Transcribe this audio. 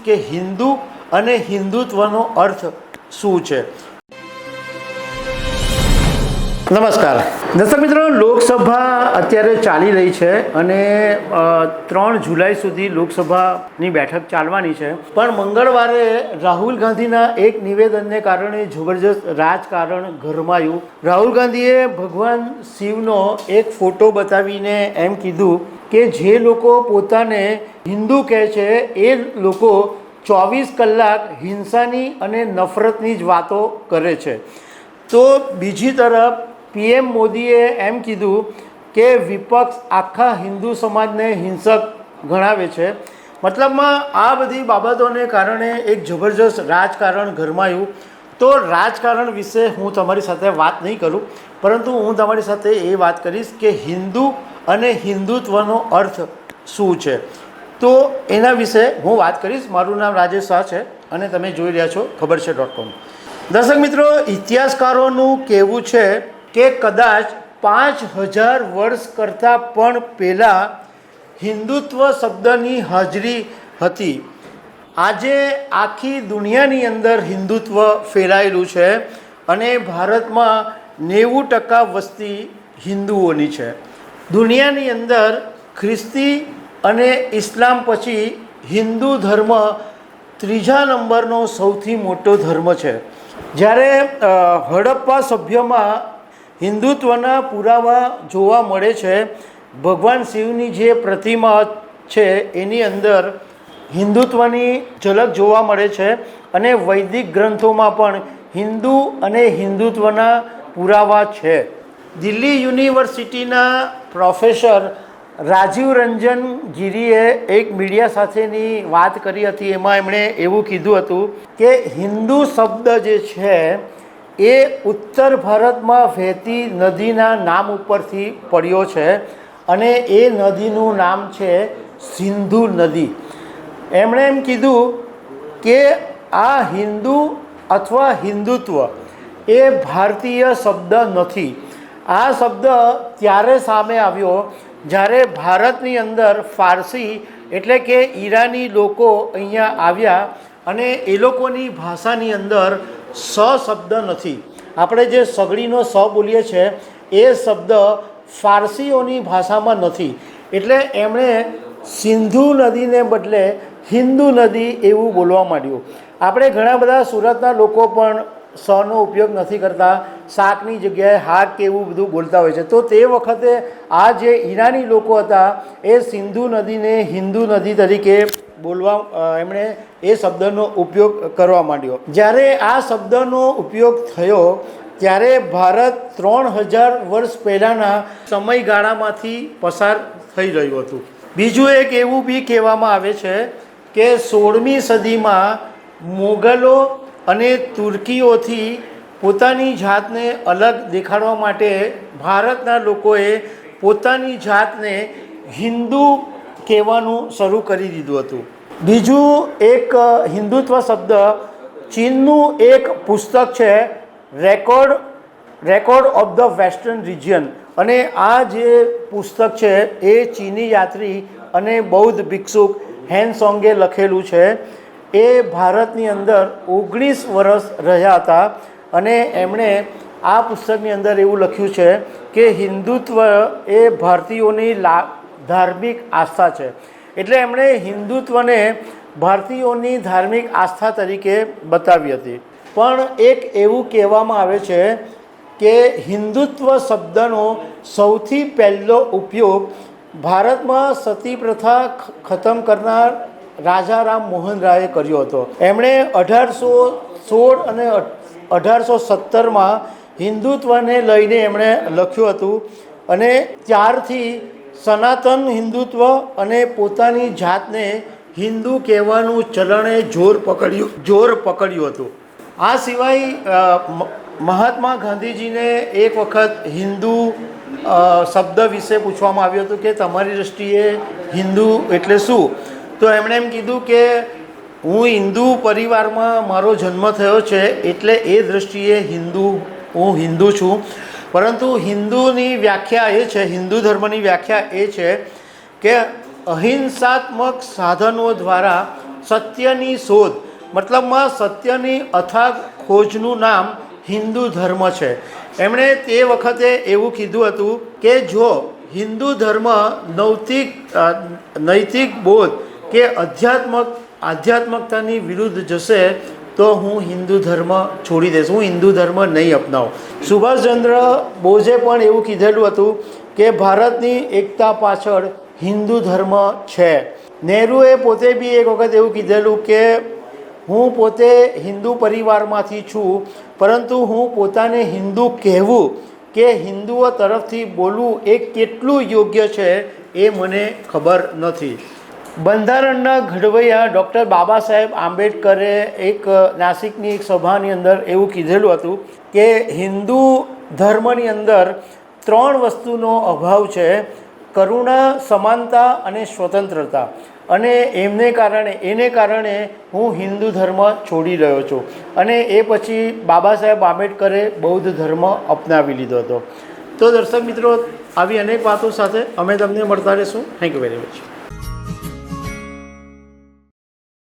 કે હિન્દુ અને હિન્દુત્વનો અર્થ શું છે। નમસ્કાર દર્શક મિત્રો, લોકસભા અત્યારે ચાલી રહી છે અને 3 જુલાઈ સુધી લોકસભાની બેઠક ચાલવાની છે, પણ મંગળવારે રાહુલ ગાંધીના એક નિવેદનને કારણે જબરજસ્ત રાજકારણ ગરમાયું। રાહુલ ગાંધીએ ભગવાન શિવનો એક ફોટો બતાવીને એમ કીધું કે જે લોકો પોતાને હિન્દુ કહે છે એ લોકો 24 કલાક હિંસાની અને નફરતની જ વાતો કરે છે। તો બીજી તરફ પીએમ મોદીએ એમ કીધું કે વિપક્ષ આખા હિન્દુ સમાજને હિંસક ગણાવે છે। મતલબમાં આ બધી બાબતોને કારણે એક જબરજસ્ત રાજકારણ ગરમાયું। તો રાજકારણ વિશે હું તમારી સાથે વાત નહીં કરું, પરંતુ હું તમારી સાથે એ વાત કરીશ કે હિન્દુ અને હિન્દુત્વનો અર્થ શું છે। તો એના વિશે હું વાત કરીશ। મારું નામ રાજેશ શાહ છે અને તમે જોઈ રહ્યા છો ખબર છે.com। દર્શક મિત્રો, ઇતિહાસકારોનું કહેવું છે કે કદાચ 5000 વર્ષ કરતાં પણ પહેલાં હિન્દુત્વ શબ્દની હાજરી હતી। આજે આખી દુનિયાની અંદર હિન્દુત્વ ફેલાયેલું છે અને ભારતમાં 90% વસ્તી હિન્દુઓની છે। દુનિયાની અંદર ખ્રિસ્તી અને ઇસ્લામ પછી હિન્દુ ધર્મ 3જા નંબરનો સૌથી મોટો ધર્મ છે। જ્યારે હડપ્પા સભ્યમાં હિન્દુત્વના પુરાવા જોવા મળે છે। ભગવાન શિવની જે પ્રતિમા છે એની અંદર હિન્દુત્વની ઝલક જોવા મળે છે અને વૈદિક ગ્રંથોમાં પણ હિન્દુ અને હિન્દુત્વના પુરાવા છે। દિલ્હી યુનિવર્સિટીના પ્રોફેસર રાજીવ રંજન ગિરીએ એક મીડિયા સાથેની વાત કરી હતી। એમાં એમણે એવું કીધું હતું કે હિન્દુ શબ્દ જે છે એ ઉત્તર ભારતમાં વહેતી નદીના નામ ઉપરથી પડ્યો છે અને એ નદીનું નામ છે સિંધુ નદી। એમણે એમ કીધું કે આ હિન્દુ અથવા હિન્દુત્વ એ ભારતીય શબ્દ નથી। આ શબ્દ ત્યારે સામે આવ્યો જ્યારે ભારતની અંદર ફારસી એટલે કે ઈરાની લોકો અહીંયા આવ્યા અને એ લોકોની ભાષાની અંદર સ શબ્દ નથી। આપણે જે સગડીનો સ બોલીએ છીએ એ શબ્દ ફારસીઓની ભાષામાં નથી, એટલે એમણે સિંધુ નદીને બદલે હિન્દુ નદી એવું બોલવા માંડ્યું। આપણે ઘણા બધા સુરતના લોકો પણ સનો ઉપયોગ નથી કરતા, શાકની જગ્યાએ હાક કે એવું બધું બોલતા હોય છે। તો તે વખતે આ જે ઈરાની લોકો હતા એ સિંધુ નદીને હિન્દુ નદી તરીકે બોલવા એમણે એ શબ્દનો ઉપયોગ કરવા માંડ્યો। જ્યારે આ શબ્દનો ઉપયોગ થયો ત્યારે ભારત 3000 વર્ષ પહેલાંના સમયગાળામાંથી પસાર થઈ રહ્યું હતું। બીજું એક એવું બી કહેવામાં આવે છે કે 16મી સદીમાં મોગલો અને તુર્કીઓથી પોતાની જાતને અલગ દેખાડવા માટે ભારતના લોકોએ પોતાની જાતને હિન્દુ કહેવાનું શરૂ કરી દીધું હતું। બીજું એક હિન્દુત્વ શબ્દ ચીનનું એક પુસ્તક છે record of the western region, અને આ જે પુસ્તક છે એ ચીની યાત્રી અને બૌદ્ધ ભિક્ષુક હેનસોંગે લખેલું છે। એ ભારતની અંદર 19 વર્ષ રહ્યા હતા અને એમણે આ પુસ્તકની અંદર એવું લખ્યું છે કે હિન્દુત્વ એ ભારતીયોની ધાર્મિક આસ્થા છે। એટલે એમણે હિન્દુત્વને ભારતીયોની ધાર્મિક આસ્થા તરીકે બતાવી હતી। પણ એક એવું કહેવામાં આવે છે કે હિન્દુત્વ શબ્દનો સૌથી પહેલો ઉપયોગ ભારતમાં સતી પ્રથા ખતમ કરનાર રાજા રામ મોહન રાયે કર્યો હતો। એમણે 1816 અને 1817માં હિન્દુત્વને લઈને એમણે લખ્યું હતું અને ત્યારથી સનાતન હિન્દુત્વ અને પોતાની જાતને હિન્દુ કહેવાનું ચલણે જોર પકડ્યું હતું। આ સિવાય મહાત્મા ગાંધીજીને એક વખત હિન્દુ શબ્દ વિશે પૂછવામાં આવ્યું હતું કે તમારી દ્રષ્ટિએ હિન્દુ એટલે શું? તો એમણે એમ કીધું કે હું હિન્દુ પરિવારમાં મારો જન્મ થયો છે એટલે એ દ્રષ્ટિએ હું હિન્દુ છું। પરંતુ હિન્દુની વ્યાખ્યા એ છે, હિન્દુ ધર્મની વ્યાખ્યા એ છે કે અહિંસાત્મક સાધનો દ્વારા સત્યની શોધ, મતલબમાં સત્યની અથાગ ખોજનું નામ હિન્દુ ધર્મ છે. એમણે તે વખતે એવું કીધું હતું કે જો હિન્દુ ધર્મ નૈતિક બોધ કે આધ્યાત્મકતાની વિરુદ્ધ જશે તો હું હિન્દુ ધર્મ છોડી દઈશ, હું હિન્દુ ધર્મ નહીં અપનાવું. સુભાષચંદ્ર બોઝે પણ એવું કીધેલું હતું કે ભારતની એકતા પાછળ હિન્દુ ધર્મ છે. નહેરુએ પોતે બી એક વખત એવું કીધેલું કે હું પોતે હિન્દુ પરિવારમાંથી છું, પરંતુ હું પોતાને હિન્દુ કહેવું કે હિન્દુઓ તરફથી બોલવું એ કેટલું યોગ્ય છે એ મને ખબર નથી. બંધારણના ઘડવૈયા ડૉક્ટર બાબા સાહેબ આંબેડકરે એક નાસિકની એક સભાની અંદર એવું કીધેલું હતું કે હિન્દુ ધર્મની અંદર 3 વસ્તુનો અભાવ છે: કરુણા, સમાનતા અને સ્વતંત્રતા. અને એને કારણે હું હિન્દુ ધર્મ છોડી રહ્યો છું. અને એ પછી બાબા સાહેબ આંબેડકરે બૌદ્ધ ધર્મ અપનાવી લીધો હતો. તો દર્શક મિત્રો, આવી અનેક વાતો સાથે અમે તમને મળતા રહીશું. Thank you very much.